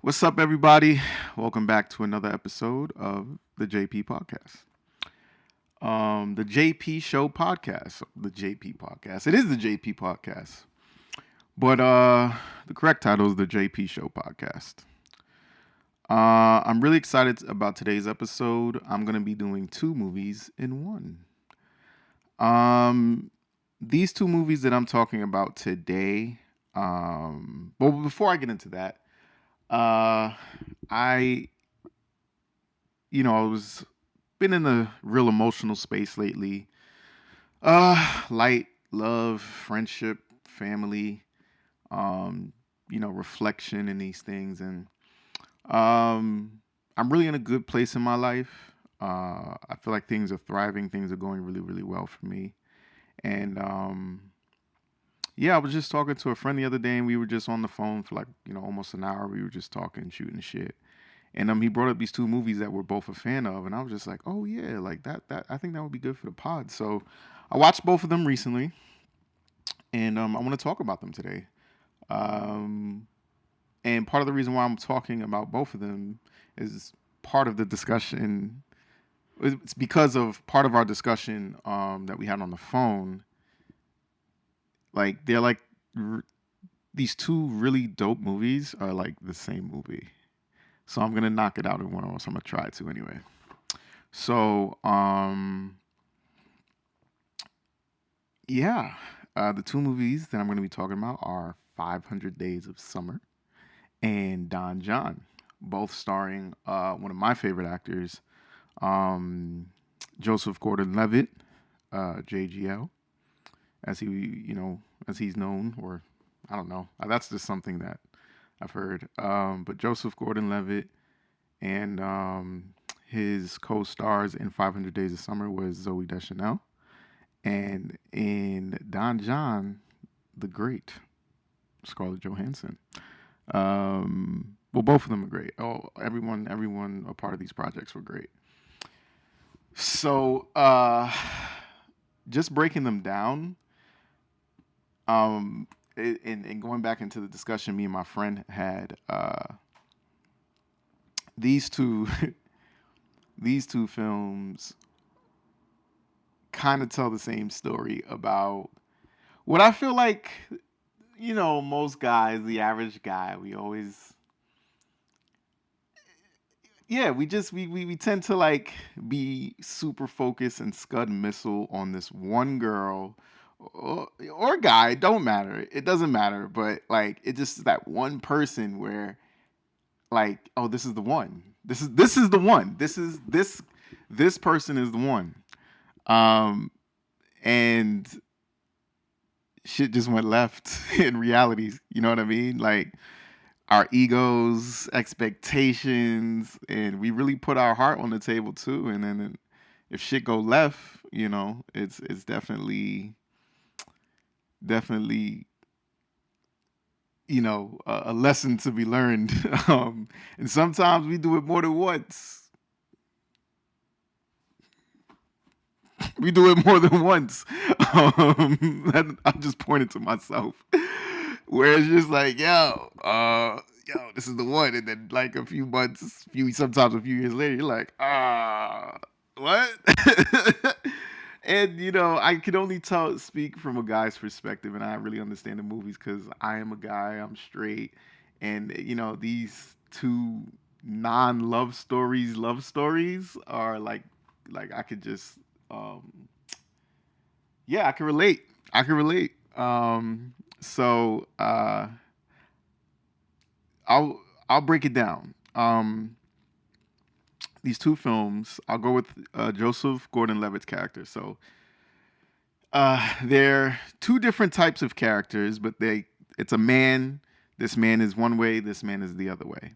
What's up, everybody? Welcome back to another episode of the JP Podcast. The JP Show Podcast. The JP Podcast. It is the JP Podcast. But the correct title is the JP Show Podcast. I'm really excited about today's episode. I'm going to be doing two movies in one. These two movies that I'm talking about today, well, before I get into that, I I was been in a real emotional space lately. Light, love, friendship, family, reflection and these things. And I'm really in a good place in my life. I feel like things are thriving, things are going really, really well for me. And yeah, I was just talking to a friend the other day and we were just on the phone for almost an hour. We were just talking, shooting shit. And he brought up these two movies that we're both a fan of, and I was just like, oh yeah, like that I think that would be good for the pod. So I watched both of them recently, and I want to talk about them today. Um, and part of the reason why I'm talking about both of them is part of the discussion. It's because of part of our discussion that we had on the phone. Like they're like these two really dope movies are like the same movie. So I'm gonna knock it out in one of us. I'm gonna try to anyway. So yeah, the two movies that I'm gonna be talking about are 500 Days of Summer and Don John, both starring one of my favorite actors, um, Joseph Gordon Levitt, JGL, as as he's known, or I don't know. That's just something that I've heard. But Joseph Gordon Levitt and his co-stars in 500 Days of Summer was Zoe Deschanel, and in Don John, the great Scarlett Johansson. Well, both of them are great. Oh, everyone a part of these projects were great. So, just breaking them down, um, and going back into the discussion me and my friend had, these two these two films kind of tell the same story about what I feel like, most guys, the average guy, we always, yeah, we tend to like be super focused and scud missile on this one girl or guy, don't matter. It doesn't matter, but like it just is that one person where like, oh, this is the one. This is the one. This person is the one. Um and shit just went left in reality. You know what I mean? Like our egos, expectations, and we really put our heart on the table too. And then if shit go left, it's definitely a lesson to be learned. And sometimes we do it more than once. We do it more than once. I just pointed to myself. Where it's just like, this is the one, and then like a few months, sometimes a few years later, you're like, what? And I can only speak from a guy's perspective, and I really understand the movies because I am a guy, I'm straight, and these two love stories are like I could just, yeah, I can relate. I can relate. So I'll break it down. These two films, I'll go with Joseph Gordon-Levitt's character. So they're two different types of characters, but it's a man. This man is one way. This man is the other way.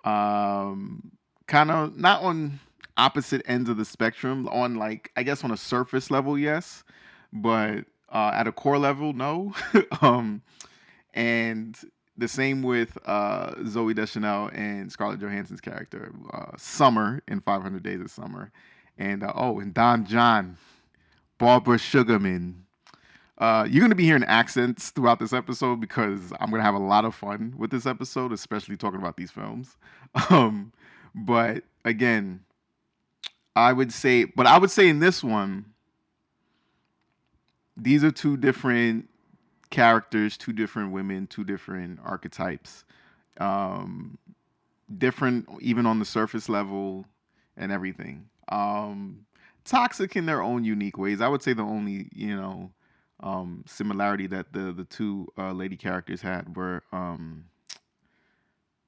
Kind of not on opposite ends of the spectrum. On like I guess on a surface level, yes, but at a core level, no. And the same with Zoe Deschanel and Scarlett Johansson's character, Summer in 500 Days of Summer, and and Don John, Barbara Sugarman. You're going to be hearing accents throughout this episode because I'm going to have a lot of fun with this episode, especially talking about these films. Um, but again, I would say in this one, these are two different characters, two different women, two different archetypes. Um, Different even on the surface level and everything. Toxic in their own unique ways. I would say the only, similarity that the two lady characters had were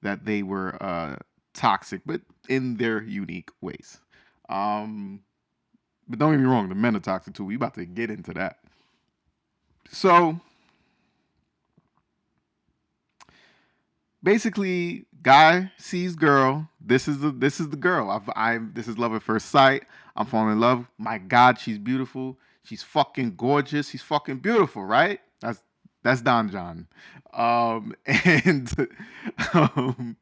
that they were toxic, but in their unique ways. Um, but don't get me wrong, the men are toxic too. We about to get into that. So basically, guy sees girl. This is the girl. This is love at first sight. I'm falling in love. My God, she's beautiful. She's fucking gorgeous. She's fucking beautiful, right? That's Don John. And um,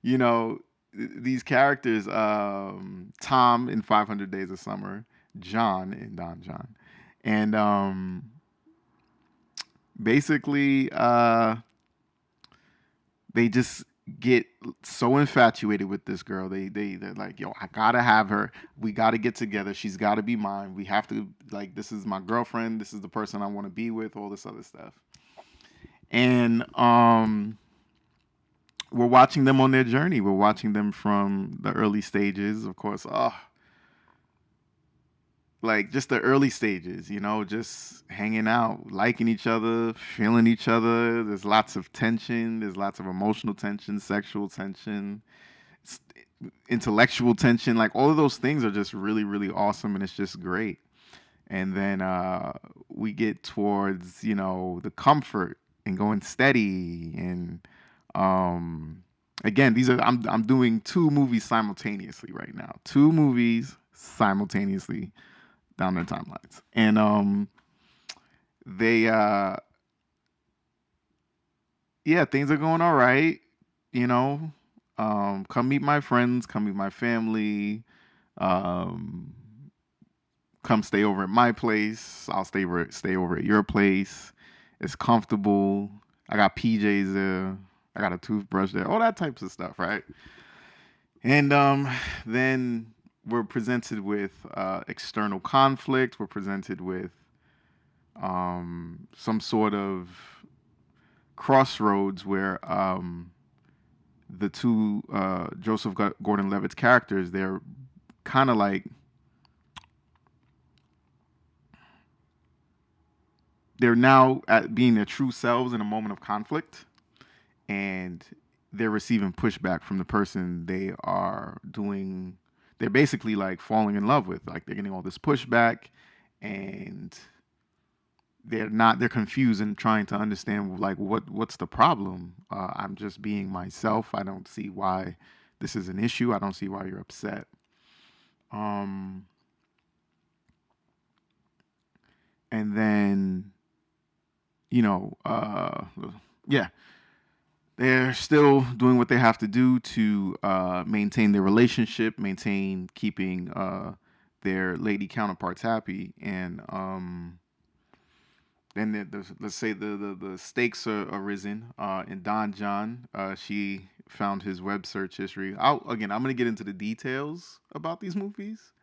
you know these characters, Tom in 500 Days of Summer, John in Don John, and basically they just get so infatuated with this girl. They're like, yo, I gotta have her. We gotta get together. She's gotta be mine. We have to, like, this is my girlfriend. This is the person I want to be with. All this other stuff. And we're watching them on their journey. We're watching them from the early stages, of course. Oh, like just the early stages, just hanging out, liking each other, feeling each other. There's lots of tension. There's lots of emotional tension, sexual tension, intellectual tension. Like all of those things are just really, really awesome, and it's just great. And then we get towards, the comfort and going steady. And again, I'm doing two movies simultaneously right now. Two movies simultaneously down their timelines. And they yeah, things are going all right, you know. Come meet my friends, come meet my family. Um Come stay over at my place. I'll stay over at your place. It's comfortable. I got PJs there. I got a toothbrush there. All that types of stuff, right? And then we're presented with external conflict. We're presented with some sort of crossroads where the two Joseph Gordon Levitt's characters, they're kind of like they're now at being their true selves in a moment of conflict, and they're receiving pushback from the person they are doing. They're basically like falling in love with. Like they're getting all this pushback, and they're confused and trying to understand like what's the problem. I'm just being myself. I don't see why this is an issue. I don't see why you're upset. um and then you know yeah, they're still doing what they have to do to maintain their relationship, maintain keeping their lady counterparts happy. And then let's say the stakes are arisen. In Don John, she found his web search history. I'm going to get into the details about these movies,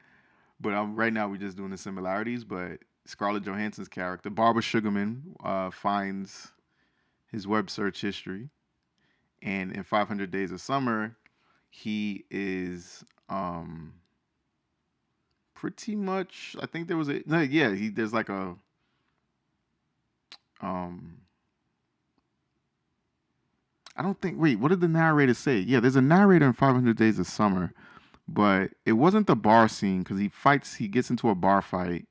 but right now we're just doing the similarities. But Scarlett Johansson's character, Barbara Sugarman, finds his web search history. And in 500 Days of Summer, he is pretty much. I think there was a no, yeah. There's like a um. I don't think. Wait, what did the narrator say? Yeah, there's a narrator in 500 Days of Summer, but it wasn't the bar scene because he fights. He gets into a bar fight,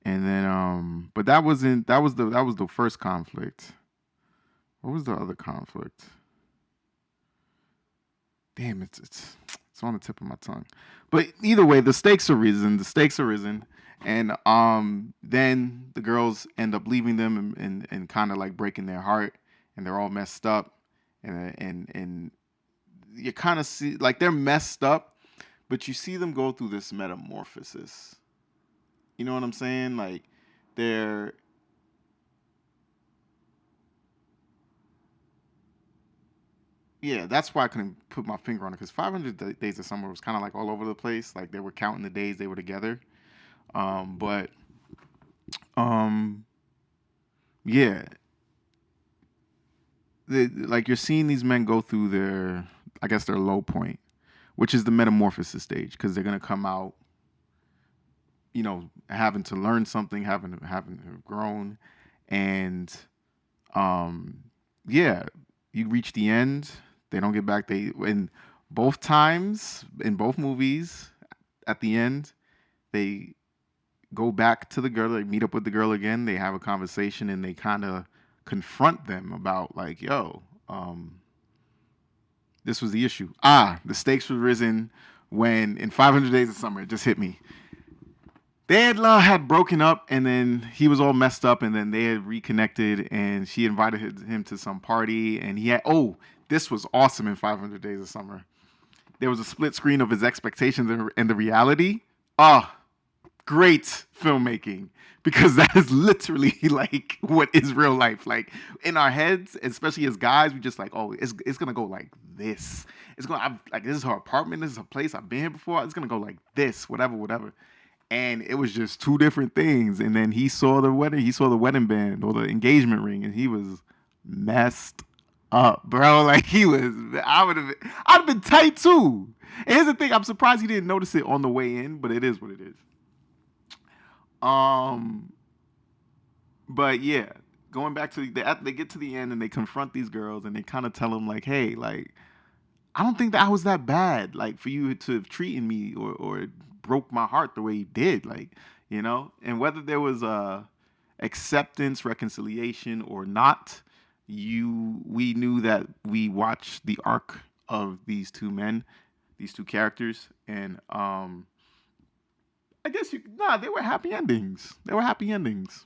and then But that wasn't. That was the first conflict. What was the other conflict? Damn, it's on the tip of my tongue. But either way, the stakes are risen. The stakes are risen, and then the girls end up leaving them and kind of like breaking their heart, and they're all messed up, and you kind of see like they're messed up, but you see them go through this metamorphosis. You know what I'm saying? Like they're yeah, that's why I couldn't put my finger on it because 500 Days of Summer was kind of like all over the place. Like they were counting the days they were together. But um, yeah, like you're seeing these men go through their, I guess, their low point, which is the metamorphosis stage, because they're gonna come out, having to learn something, having to have grown, and um, yeah, you reach the end. They don't get back. They in both times in both movies at the end they go back to the girl. They meet up with the girl again. They have a conversation and they kind of confront them about like, yo, this was the issue. The stakes were risen when in 500 Days of Summer it just hit me. They had broken up and then he was all messed up and then they had reconnected and she invited him to some party and he had this was awesome in 500 Days of Summer. There was a split screen of his expectations and the reality. Great filmmaking because that is literally like what is real life. Like in our heads, especially as guys, we just like, it's gonna go like this. This is her apartment. This is her place. I've been here before. It's gonna go like this. Whatever. And it was just two different things. And then he saw the wedding. He saw the wedding band or the engagement ring, and he was messed up, bro. Like he was. I'd have been tight too. And here's the thing. I'm surprised he didn't notice it on the way in, but it is what it is. Um, but yeah, going back to they get to the end and they confront these girls and they kind of tell them like, hey, like I don't think that I was that bad, like for you to have treated me or broke my heart the way you did, like and whether there was acceptance, reconciliation or not, we knew that we watched the arc of these two men, these two characters, and I guess they were happy endings. They were happy endings.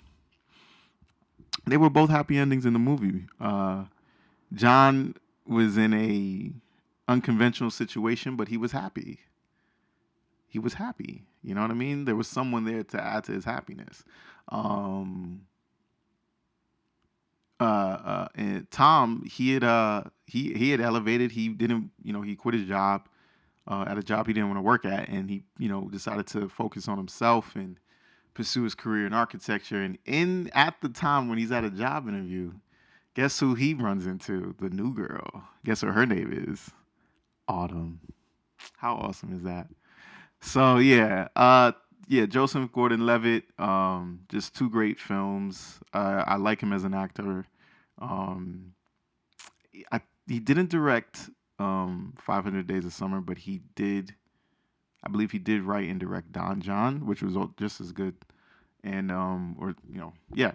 They were both happy endings in the movie. John was in a unconventional situation, but he was happy. He was happy. You know what I mean? There was someone there to add to his happiness. And Tom, he had elevated. He didn't, he quit his job at a job he didn't want to work at, and he, decided to focus on himself and pursue his career in architecture. And at the time when he's at a job interview, guess who he runs into? The new girl. Guess what her name is? Autumn. How awesome is that? So yeah, Joseph Gordon Levitt, just two great films. I like him as an actor. Um, he didn't direct 500 Days of Summer, but he did. I believe he did write and direct JON, which was just as good, and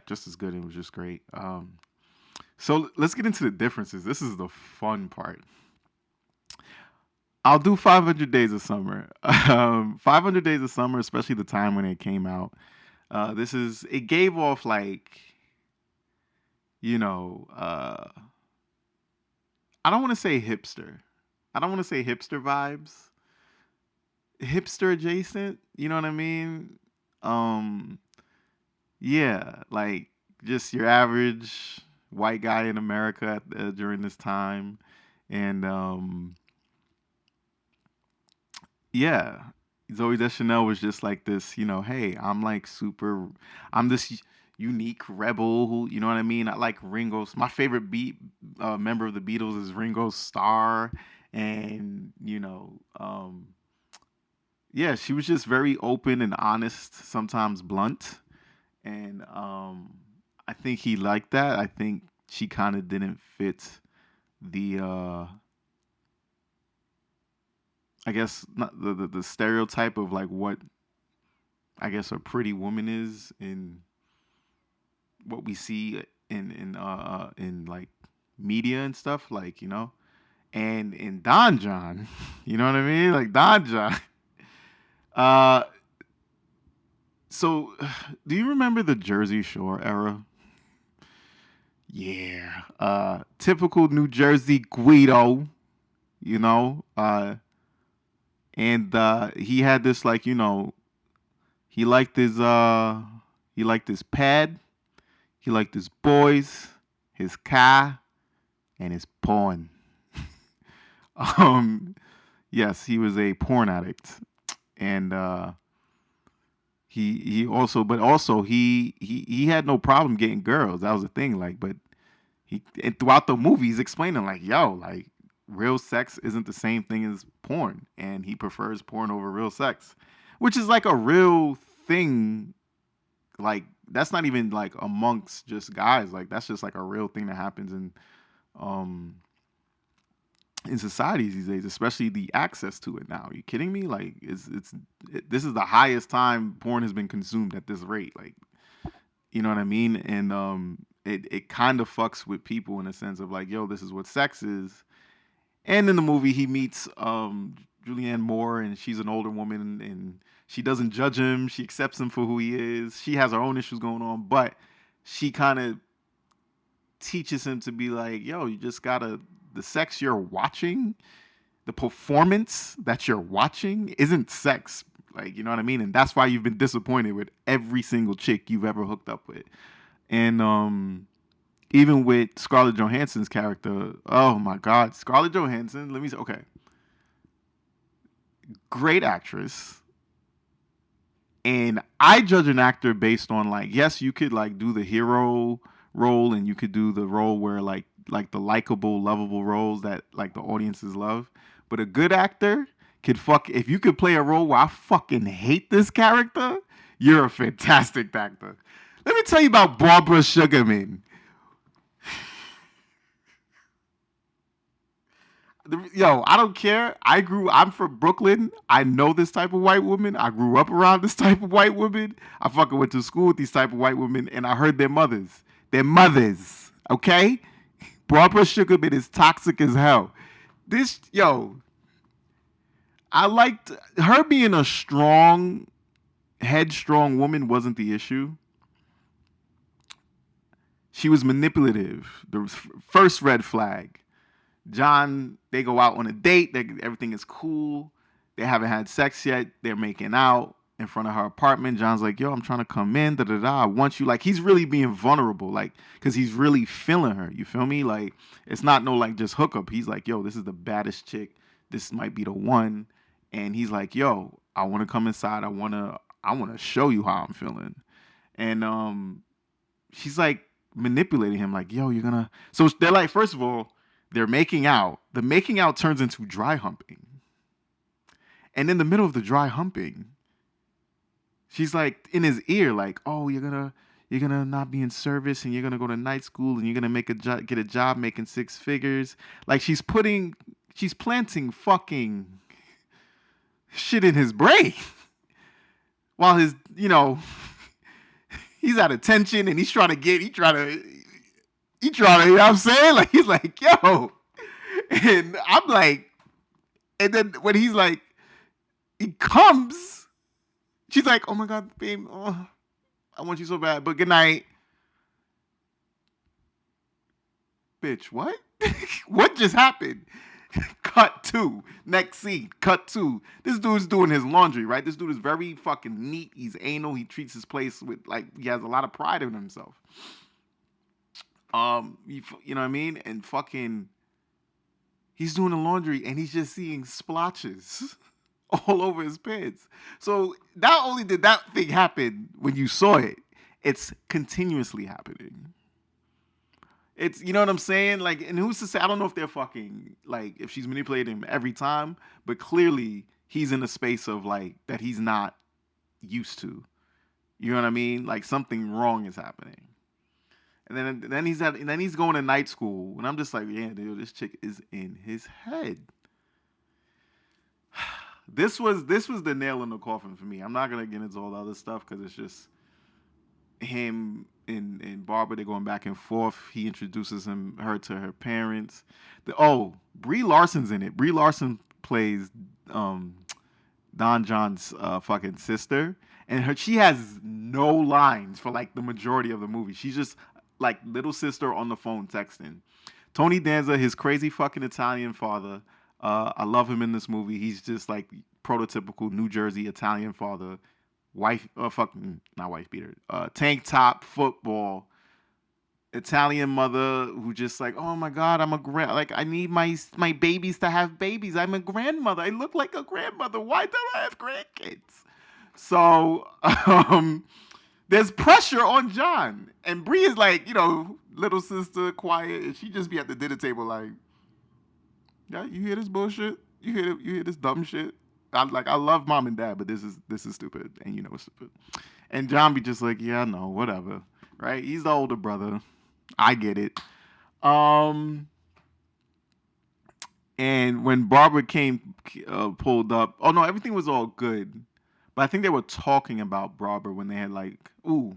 just as good. It was just great. So let's get into the differences. This is the fun part. I'll do 500 Days of Summer. 500 Days of Summer, especially the time when it came out. It gave off like, I don't want to say hipster. I don't want to say hipster vibes. Hipster adjacent, you know what I mean? Um, yeah, like just your average white guy in America during this time. And yeah, Zoe Deschanel was just like this, hey, I'm this unique rebel who, you know what I mean? I like Ringo's, my favorite member of the Beatles is Ringo Starr. And, yeah, she was just very open and honest, sometimes blunt. And I think he liked that. I think she kind of didn't fit the I guess not the stereotype of like what I guess a pretty woman is in what we see in like media and stuff, like and in Don John, you know what I mean, like Don John. Uh, so do you remember the Jersey Shore era? Yeah, typical New Jersey Guido, you know, and he had this like he liked his He liked his pad. He liked his boys, his car, and his porn. um, yes, he was a porn addict, and he also, but also he had no problem getting girls. That was the thing. Like, but and throughout the movie, he's explaining like, yo, like real sex isn't the same thing as porn, and he prefers porn over real sex, which is like a real thing. Like that's not even like amongst just guys. Like that's just like a real thing that happens um in societies these days, especially the access to it now. Are you kidding me? Like this is the highest time porn has been consumed at this rate. Like, you know what I mean? And it kind of fucks with people in a sense of like, yo, this is what sex is. And in the movie, he meets Julianne Moore, and she's an older woman, and she doesn't judge him. She accepts him for who he is. She has her own issues going on, but she kind of teaches him to be like, yo, you just gotta, the sex you're watching, the performance that you're watching isn't sex. Like, you know what I mean? And that's why you've been disappointed with every single chick you've ever hooked up with. And even with Scarlett Johansson's character, oh my God, Scarlett Johansson, let me say, okay. Great actress. And I judge an actor based on like, yes, you could like do the hero role and you could do the role where like the likable, lovable roles that like the audiences love. But a good actor could if you could play a role where I fucking hate this character, you're a fantastic actor. Let me tell you about Barbara Sugarman. Yo, I don't care. I'm from Brooklyn. I know this type of white woman. I grew up around this type of white woman. I fucking went to school with these type of white women, and I heard their mothers. Their mothers, okay? Barbara Sugarman is toxic as hell. I liked her being a strong, headstrong woman wasn't the issue. She was manipulative. The first red flag. John, they go out on a date. Everything is cool. They haven't had sex yet. They're making out in front of her apartment. John's like, yo, I'm trying to come in. Da da da. I want you. Like, he's really being vulnerable. Like, because he's really feeling her. You feel me? Like, it's not no like just hookup. He's like, yo, this is the baddest chick. This might be the one. And he's like, yo, I want to come inside. I want to show you how I'm feeling. And she's like manipulating him. Like, yo, you're gonna. So they're like, first of all, they're making out. The making out turns into dry humping. And in the middle of the dry humping, she's like in his ear, like, "Oh, you're gonna not be in service, and you're gonna go to night school, and you're gonna get a job making six figures." Like she's planting fucking shit in his brain, while he's at attention, and he's trying to, you know what I'm saying? Like, he's like, yo. And I'm like, and then when he's like, he comes, she's like, oh my God, babe, oh, I want you so bad, but good night. Bitch, what? What just happened? Cut 2. Next scene. Cut 2. This dude's doing his laundry, right? This dude is very fucking neat. He's anal. He treats his place with, like, he has a lot of pride in himself. You know what I mean? And fucking, he's doing the laundry and he's just seeing splotches all over his pants. So not only did that thing happen when you saw it, it's continuously happening. It's, you know what I'm saying? Like, and who's to say, I don't know if they're fucking, like, if she's manipulating him every time, but clearly he's in a space of, like, that he's not used to. You know what I mean? Like, something wrong is happening. And then he's going to night school, and I'm just like, yeah, dude, this chick is in his head. This was the nail in the coffin for me. I'm not gonna get into all the other stuff because it's just him and Barbara. They're going back and forth. He introduces her to her parents. Brie Larson's in it. Brie Larson plays Don John's fucking sister, and she has no lines for like the majority of the movie. She's just like little sister on the phone texting. Tony Danza, his crazy fucking Italian father. I love him in this movie. He's just like prototypical New Jersey Italian father. wife, fucking not wife beater, tank top, football, Italian mother who just like, oh my god, I'm a like I need my babies to have babies. I'm a grandmother. I look like a grandmother. Why don't I have grandkids? So there's pressure on John, and Bree is like, little sister, quiet, and she just be at the dinner table like, yeah, you hear this bullshit? You hear this dumb shit? I love mom and dad, but this is stupid, and it's stupid. And John be just like, yeah, no, whatever, right? He's the older brother. I get it. Um, and when Barbara came pulled up, oh no, everything was all good, but I think they were talking about Barbara when they had like, ooh,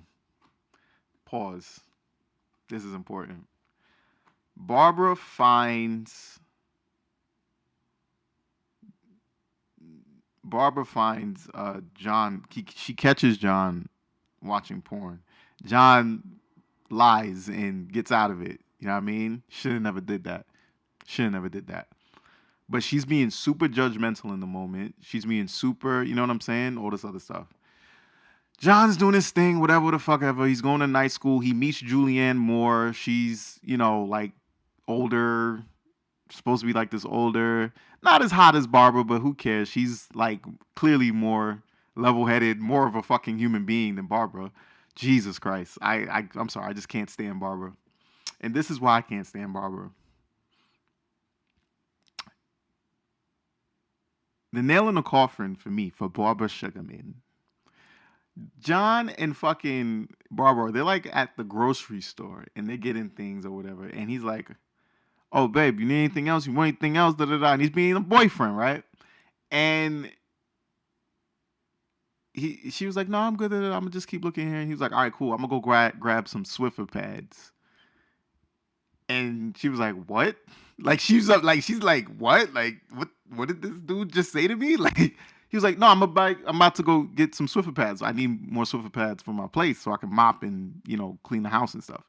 pause. This is important. Barbara finds John. She catches John watching porn. John lies and gets out of it. You know what I mean? Should have never did that. Should have never did that. But she's being super judgmental in the moment. She's being super, you know what I'm saying? All this other stuff. John's doing his thing, whatever the fuck ever. He's going to night school. He meets Julianne Moore. She's, like older, supposed to be like this older, not as hot as Barbara, but who cares? She's like clearly more level-headed, more of a fucking human being than Barbara. Jesus Christ. I'm sorry. I just can't stand Barbara. And this is why I can't stand Barbara. The nail in the coffin for me, for Barbara Sugarman. John and fucking Barbara, they're like at the grocery store and they're getting things or whatever. And he's like, oh, babe, you need anything else? You want anything else? Da, da, da. And he's being a boyfriend, right? And she was like, no, I'm good. I'm going to just keep looking here. And he was like, all right, cool. I'm going to go grab some Swiffer pads. And she was like, what? Like, she's like, what? Like, what did this dude just say to me? Like, he was like, no, I'm about to go get some Swiffer pads. I need more Swiffer pads for my place so I can mop and, clean the house and stuff.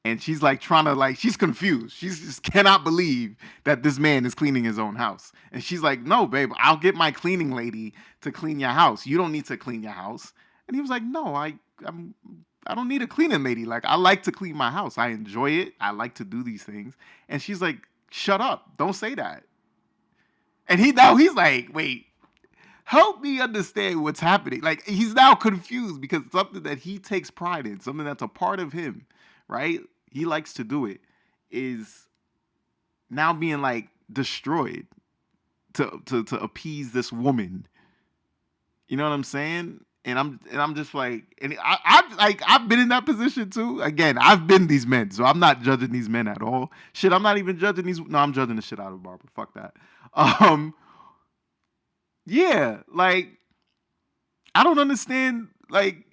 And she's like trying to she's confused. She just cannot believe that this man is cleaning his own house. And she's like, no, babe, I'll get my cleaning lady to clean your house. You don't need to clean your house. And he was like, no, I don't need a cleaning lady. Like, I like to clean my house. I enjoy it. I like to do these things. And she's like, shut up. Don't say that. And he's like, wait, help me understand what's happening. Like, he's now confused because it's something that he takes pride in, something that's a part of him, right? He likes to do it, is now being like destroyed to appease this woman. You know what I'm saying? And I'm just like, and I've been in that position too. Again, I've been these men, so I'm not judging these men at all. Shit, I'm not even judging these. No, I'm judging the shit out of Barbara. Fuck that. Yeah, like I don't understand. Like,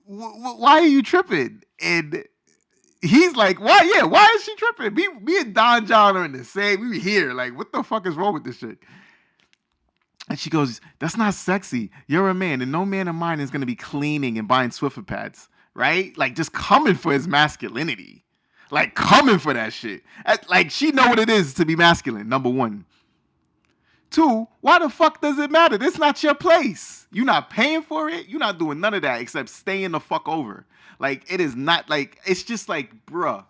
why are you tripping? And he's like, why? Yeah, why is she tripping? Me and Don John are in the same. We here. Like, what the fuck is wrong with this shit? And she goes, that's not sexy. You're a man, and no man of mine is going to be cleaning and buying Swiffer pads, right? Like, just coming for his masculinity. Like, coming for that shit. Like, she know what it is to be masculine, number one. Two, why the fuck does it matter? It's not your place. You're not paying for it. You're not doing none of that except staying the fuck over. Like, it is not, like, it's just like, bruh,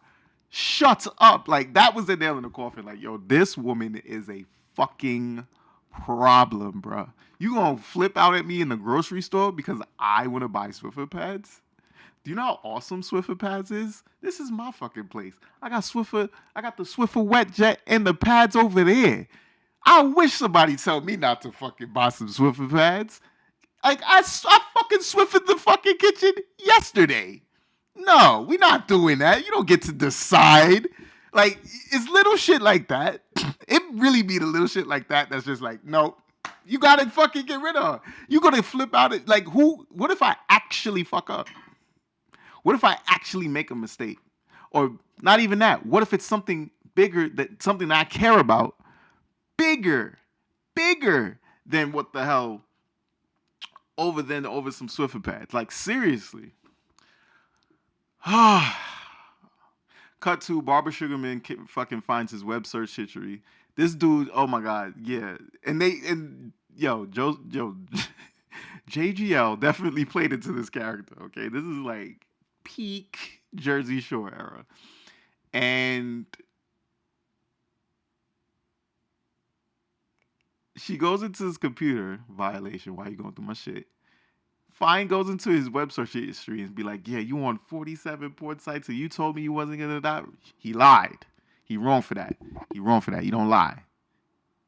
shut up. Like, that was the nail in the coffin. Like, yo, this woman is a fucking problem, bro. You gonna flip out at me in the grocery store because I want to buy Swiffer pads? Do you know how awesome Swiffer pads is? This is my fucking place. I got the Swiffer wet jet and the pads over there. I wish somebody told me not to fucking buy some Swiffer pads. Like, I fucking Swiffered the fucking kitchen yesterday. No, we not doing that. You don't get to decide. Like, it's little shit like that. It really be the little shit like that that's just like, no, you gotta fucking get rid of. You gonna flip out it. Like, what if I actually fuck up? What if I actually make a mistake? Or not even that. What if it's something bigger, something that I care about? Bigger than what the hell over some Swiffer pads. Like, seriously. Cut to Barbara Sugarman fucking finds his web search history. This dude, oh my god, yeah. And JGL definitely played into this character. Okay, this is like peak Jersey Shore era, and she goes into his computer violation. Why you going through my shit? Fine goes into his web search history and be like, "Yeah, you on 47 porn sites, and you told me you wasn't gonna die." He lied. He wrong for that. He wrong for that. You don't lie.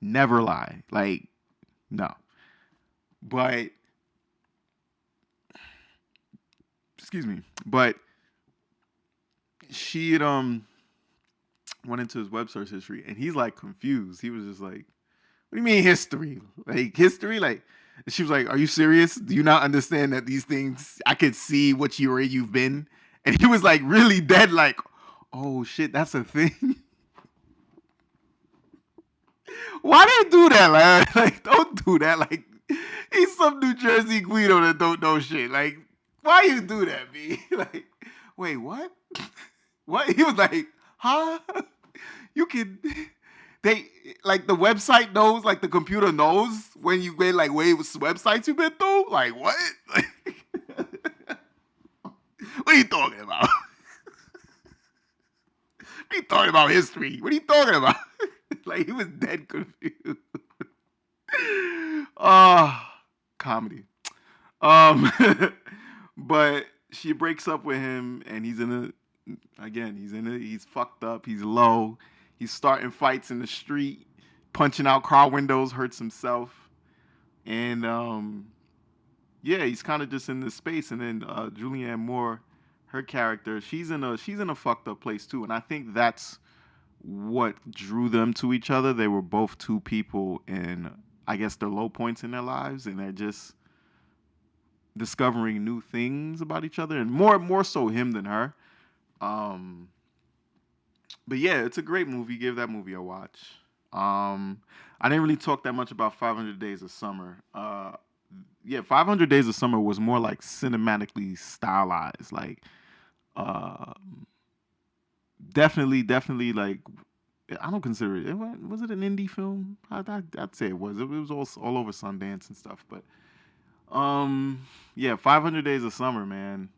Never lie. Like, no. But excuse me. But she had went into his web search history, and he's like confused. He was just like, "What do you mean history? Like history? Like?" She was like, "Are you serious? Do you not understand that these things? I could see what you've been." And he was like really dead, like, "Oh shit, that's a thing." Why they do that? Like, don't do that. Like, he's some New Jersey Guido that don't know shit. Like, why you do that, B? Like, wait, what? What? He was like, huh? You can. They like the website knows, like the computer knows when you get like websites you've been through. Like what? What are you talking about? What are you talking about history? What are you talking about? Like he was dead confused. Ah, comedy. Um, but she breaks up with him, and he's in a again. He's in it. He's fucked up. He's low. He's starting fights in the street, punching out car windows, hurts himself, and yeah, he's kind of just in this space. And then Julianne Moore, her character, she's in a fucked up place too, and I think that's what drew them to each other. They were both two people in, I guess, their low points in their lives, and they're just discovering new things about each other, and more so him than her. Um, but yeah, it's a great movie. Give that movie a watch. I didn't really talk that much about 500 Days of Summer. Yeah, 500 Days of Summer was more like cinematically stylized. Like, uh, definitely like I don't consider it. Was it an indie film? I'd say it was. It was all over Sundance and stuff. But yeah, 500 Days of Summer, man.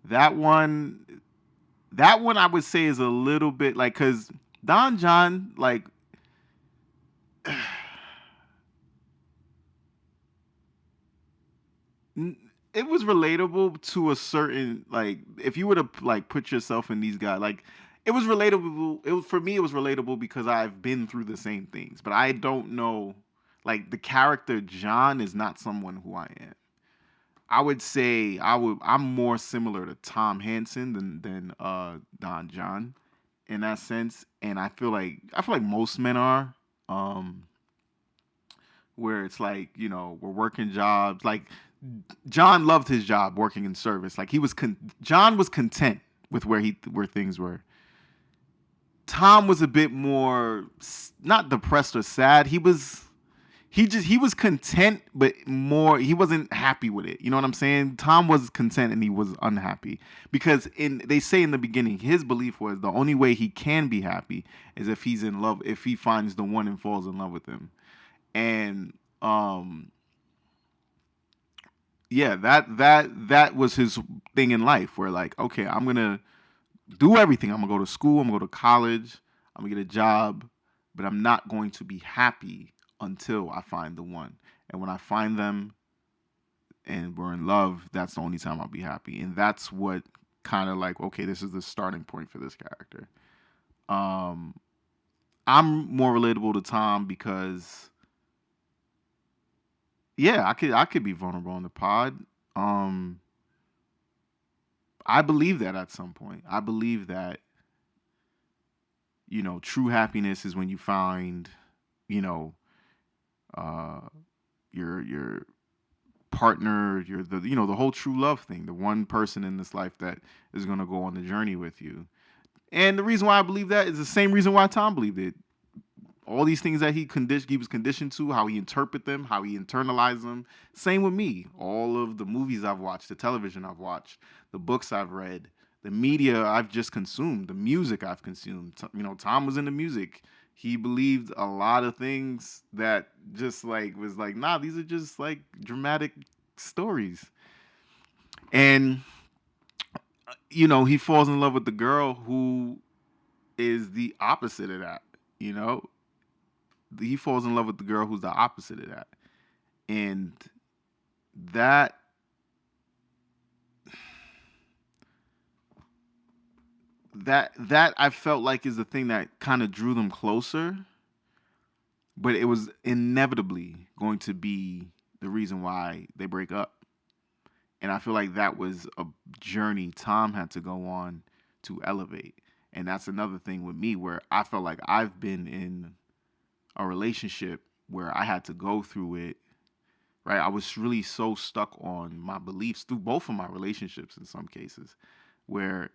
That one, that one I would say is a little bit like because Don John, like, it was relatable to a certain like if you were to like put yourself in these guys like it was relatable. It was for me. It was relatable because I've been through the same things, but I don't know. Like the character John is not someone who I am. I would say I'm more similar to Tom Hansen than Don John in that sense, and I feel like most men are. Um, where it's like we're working jobs. Like John loved his job working in service. Like John was content with where things were. Tom was a bit more not depressed or sad. He was content, but more he wasn't happy with it. You know what I'm saying? Tom was content and he was unhappy because they say in the beginning his belief was the only way he can be happy is if he's in love, if he finds the one and falls in love with him. And yeah, that was his thing in life where like, okay, I'm gonna do everything. I'm gonna go to school, I'm gonna go to college, I'm gonna get a job, but I'm not going to be happy until I find the one. And when I find them and we're in love, that's the only time I'll be happy. And that's what kind of like, okay, this is the starting point for this character. Um I'm more relatable to Tom because yeah, I could be vulnerable on the pod. Um I believe that at some point. I believe that, true happiness is when you find, you know, uh your partner, the whole true love thing, the one person in this life that is going to go on the journey with you. And the reason why I believe that is the same reason why Tom believed it. All these things that he was conditioned to, how he interpret them, how he internalized them. Same with me. All of the movies I've watched, the television I've watched, the books I've read, the media I've just consumed, the music I've consumed. Tom was into music. he believed a lot of things that just like was like, nah, these are just like dramatic stories. And he falls in love with the girl who is the opposite of that. You know, he falls in love with the girl who's the opposite of that, and that that I felt like is the thing that kind of drew them closer, but it was inevitably going to be the reason why they break up. And I feel like that was a journey Tom had to go on to elevate. And that's another thing with me where I felt like I've been in a relationship where I had to go through it, right? I was really so stuck on my beliefs through both of my relationships in some cases where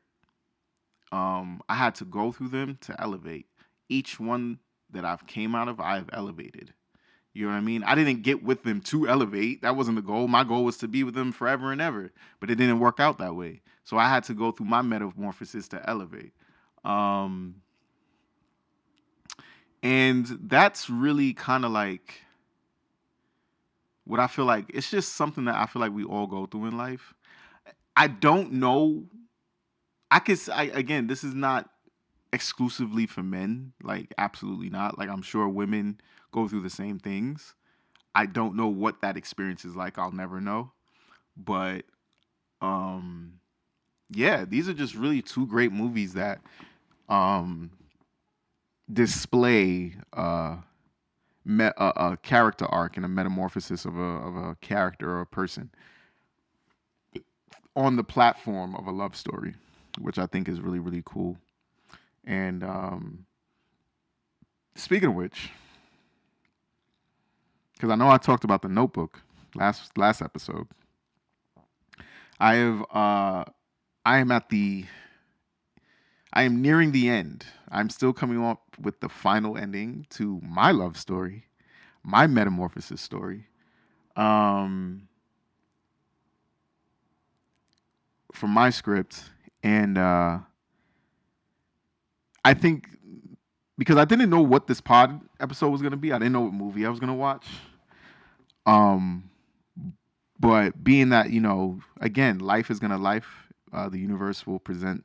I had to go through them to elevate. Each one that I've came out of, I've elevated. You know what I mean? I didn't get with them to elevate. That wasn't the goal. My goal was to be with them forever and ever. But it didn't work out that way. So I had to go through my metamorphosis to elevate. And that's really kind of like what I feel like. It's just something that I feel like we all go through in life. I don't know. Again, this is not exclusively for men. Like, absolutely not. Like, I'm sure women go through the same things. I don't know what that experience is like. I'll never know. But yeah, these are just really two great movies that display a character arc and a metamorphosis of a character or a person on the platform of a love story, which I think is really, really cool. And speaking of which, because I know I talked about The Notebook last episode, I am nearing the end. I'm still coming up with the final ending to my love story, my metamorphosis story. For my script, and I think because I didn't know what this pod episode was gonna be, I didn't know what movie I was gonna watch. But being that again, life is gonna life. The universe will present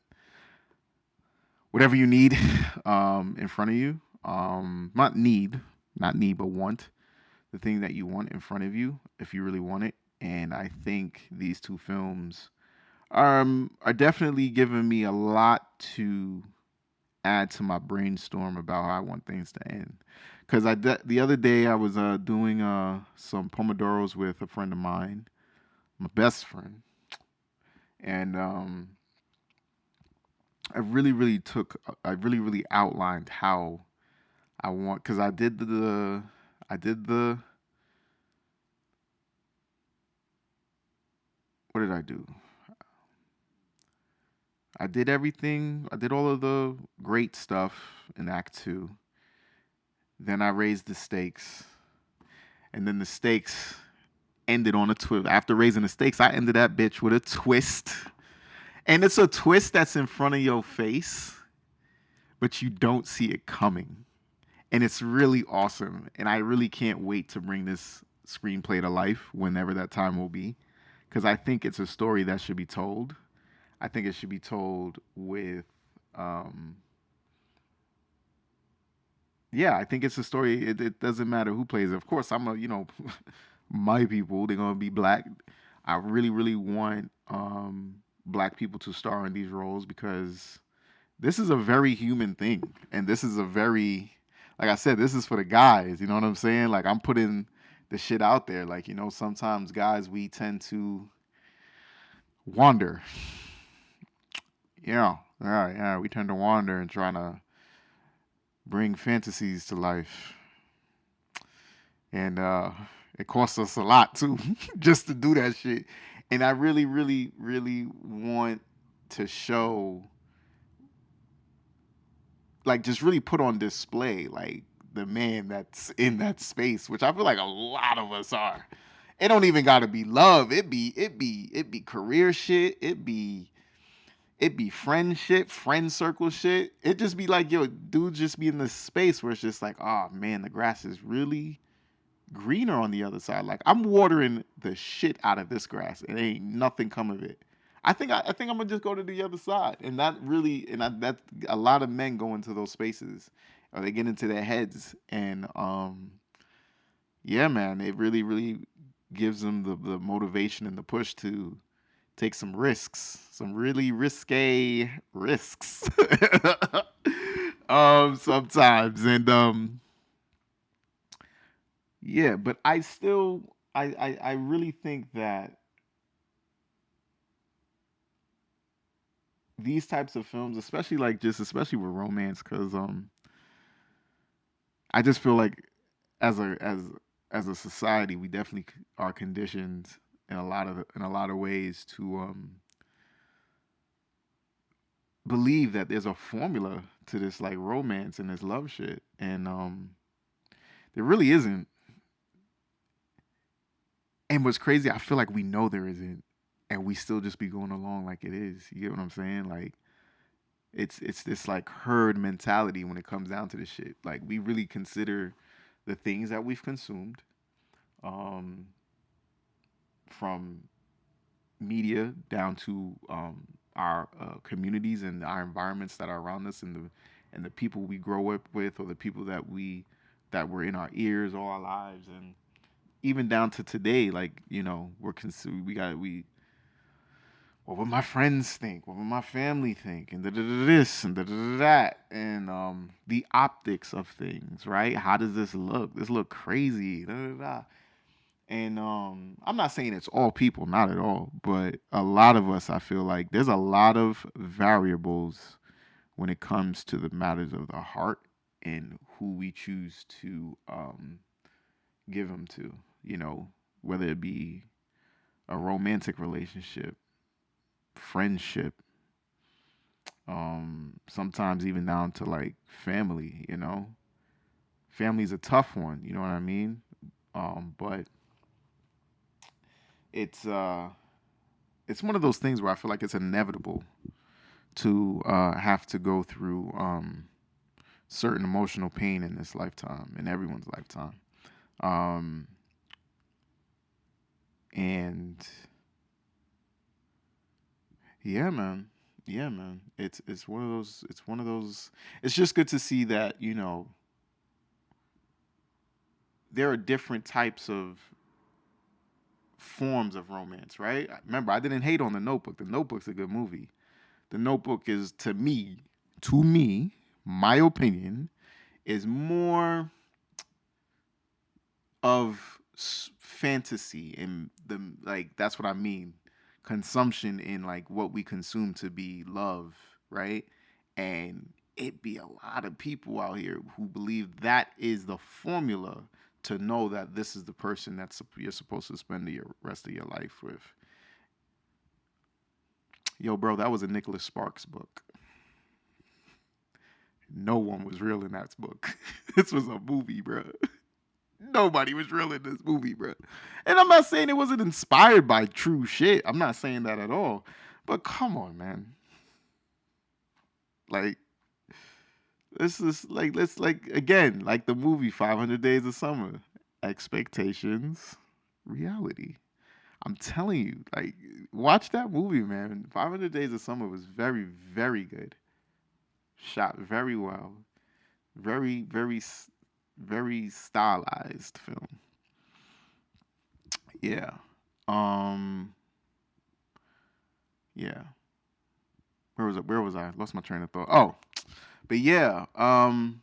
whatever you need in front of you. Not need, but want the thing that you want in front of you if you really want it. And I think these two films are definitely giving me a lot to add to my brainstorm about how I want things to end. Because the other day I was doing some pomodoros with a friend of mine, my best friend, and I really outlined how I want, because I did the what did I do? I did everything. I did all of the great stuff in Act 2. Then I raised the stakes. And then the stakes ended on a twist. After raising the stakes, I ended that bitch with a twist. And it's a twist that's in front of your face, but you don't see it coming. And it's really awesome. And I really can't wait to bring this screenplay to life whenever that time will be. Because I think it's a story that should be told. I think it should be told with, I think it's a story. It doesn't matter who plays it. Of course, my people, they're going to be black. I really, really want black people to star in these roles because this is a very human thing. And this is a very, like I said, this is for the guys. You know what I'm saying? Like, I'm putting the shit out there. Like, sometimes guys, we tend to wander. We tend to wander and trying to bring fantasies to life. And it costs us a lot too, just to do that shit. And I really, really, really want to show, like, just really put on display, like, the man that's in that space, which I feel like a lot of us are. It don't even gotta be love. It be career shit. It be it be friend shit, friend circle shit. It just be like, yo, dude just be in this space where it's just like, oh man, the grass is really greener on the other side. Like I'm watering the shit out of this grass and ain't nothing come of it. I think I'm gonna just go to the other side, and that really that a lot of men go into those spaces, or they get into their heads, and yeah, man, it really gives them the motivation and the push to take some risks, some really risque risks, sometimes, and yeah, but I still, I really think that these types of films, especially like just especially with romance, because I just feel like as a society, we definitely are conditioned in a lot of ways to believe that there's a formula to this like romance and this love shit, and there really isn't. And what's crazy, I feel like we know there isn't, and we still just be going along like it is. You get what I'm saying? Like it's this like herd mentality when it comes down to this shit. Like we really consider the things that we've consumed, um, from media down to our communities and our environments that are around us, and the people we grow up with, or the people that were in our ears all our lives, and even down to today. Like we got we what would my friends think? What would my family think? And this and that, and the optics of things, right? How does this look? This look crazy. Da, da, da. And I'm not saying it's all people, not at all, but a lot of us, I feel like there's a lot of variables when it comes to the matters of the heart and who we choose to give them to. Whether it be a romantic relationship, friendship, sometimes even down to like family. Family's a tough one, you know what I mean? But it's it's one of those things where I feel like it's inevitable to have to go through certain emotional pain in this lifetime, in everyone's lifetime. Um, and yeah, man. Yeah, man. It's one of those. It's one of those. It's just good to see that there are different types of forms of romance, right? Remember, I didn't hate on The Notebook. The Notebook's a good movie. The Notebook is to me, my opinion, is more of fantasy, and the like. That's what I mean. Consumption in like what we consume to be love, right? And it be a lot of people out here who believe that is the formula to know that this is the person you're supposed to spend the rest of your life with. Yo, bro, that was a Nicholas Sparks book. No one was real in that book. This was a movie, bro. Nobody was real in this movie, bro. And I'm not saying it wasn't inspired by true shit. I'm not saying that at all. But come on, man. Like, this is like, let's like, again, like the movie 500 Days of Summer. Expectations, reality. I'm telling you, like, watch that movie, man. 500 Days of Summer was very, very good. Shot very well. Very stylized film. Yeah. Um. Yeah. Where was it? Where was I? Lost my train of thought. Oh, but yeah. I'm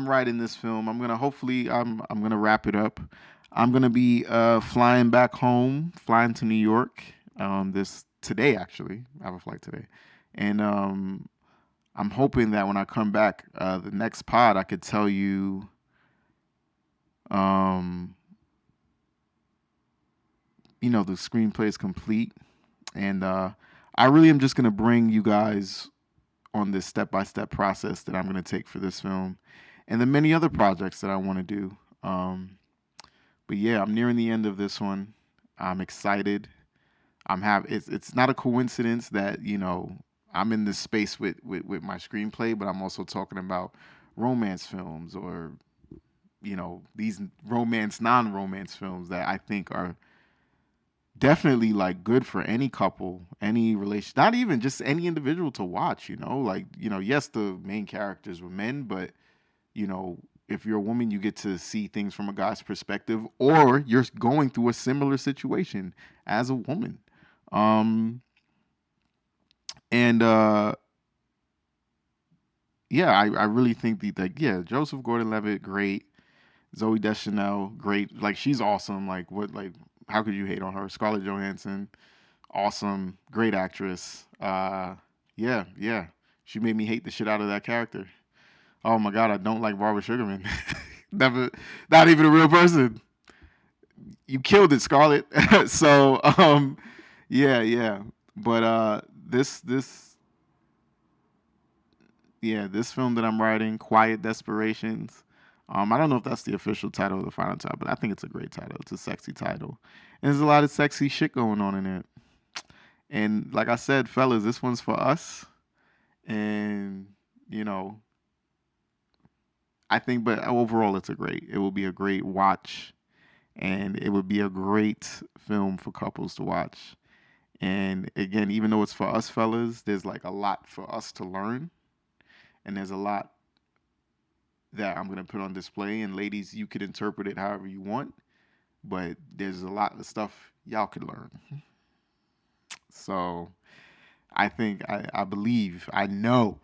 writing this film. I'm gonna hopefully I'm gonna wrap it up. I'm gonna be flying back home, flying to New York. This today actually. I have a flight today, and I'm hoping that when I come back, the next pod, I could tell you, um, the screenplay is complete, and I really am just gonna bring you guys on this step by step process that I'm gonna take for this film, and the many other projects that I want to do. But yeah, I'm nearing the end of this one. I'm excited. It's not a coincidence that, I'm in this space with my screenplay, but I'm also talking about romance films, or these romance non-romance films that I think are definitely like good for any couple, any relation, not even just any individual to watch. Like, yes, the main characters were men, but you know, if you're a woman, you get to see things from a guy's perspective, or you're going through a similar situation as a woman. Um, and Yeah, I really think yeah, Joseph Gordon-Levitt, great. Zoe Deschanel, great. Like, she's awesome. Like, how could you hate on her? Scarlett Johansson, awesome, great actress. Yeah, yeah. She made me hate the shit out of that character. Oh my god, I don't like Barbara Sugarman. Never, not even a real person. You killed it, Scarlett. So, yeah, yeah. But this film that I'm writing, Quiet Desperations. I don't know if that's the official title or the final title, but I think it's a great title. It's a sexy title, and there's a lot of sexy shit going on in it. And like I said, fellas, this one's for us. And you know, I think, but overall, it will be a great watch, and it would be a great film for couples to watch. And again, even though it's for us fellas, there's like a lot for us to learn, and there's a lot that I'm gonna put on display. And ladies, you could interpret it however you want, but there's a lot of stuff y'all could learn. So I think I believe I know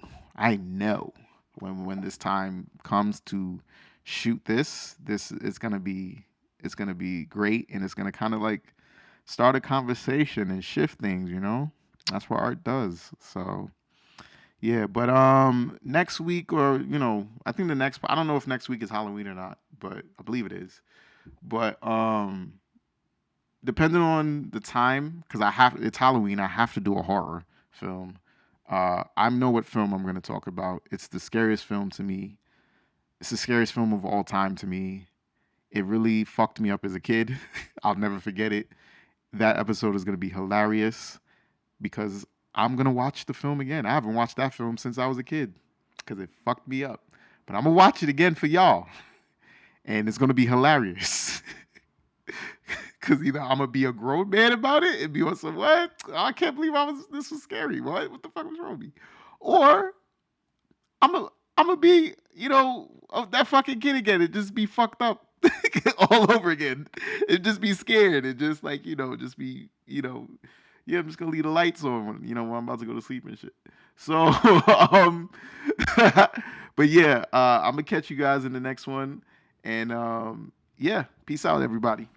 when this time comes to shoot this is gonna be great, and it's gonna kind of like start a conversation and shift things. That's what art does. So yeah, but next week, or I think I don't know if next week is Halloween or not, but I believe it is. But depending on the time, because it's Halloween, I have to do a horror film. I know what film I'm going to talk about. It's the scariest film to me. It's the scariest film of all time to me. It really fucked me up as a kid. I'll never forget it. That episode is going to be hilarious because I'm going to watch the film again. I haven't watched that film since I was a kid because it fucked me up. But I'm going to watch it again for y'all. And it's going to be hilarious. Because either I'm going to be a grown man about it and be on some, what? I can't believe this was scary. What the fuck was wrong with me? Or I'm gonna be, that fucking kid again and just be fucked up all over again. And just be scared and just like, just be, yeah, I'm just gonna leave the lights on when I'm about to go to sleep and shit. So, but yeah, I'm gonna catch you guys in the next one. And yeah, peace out, everybody.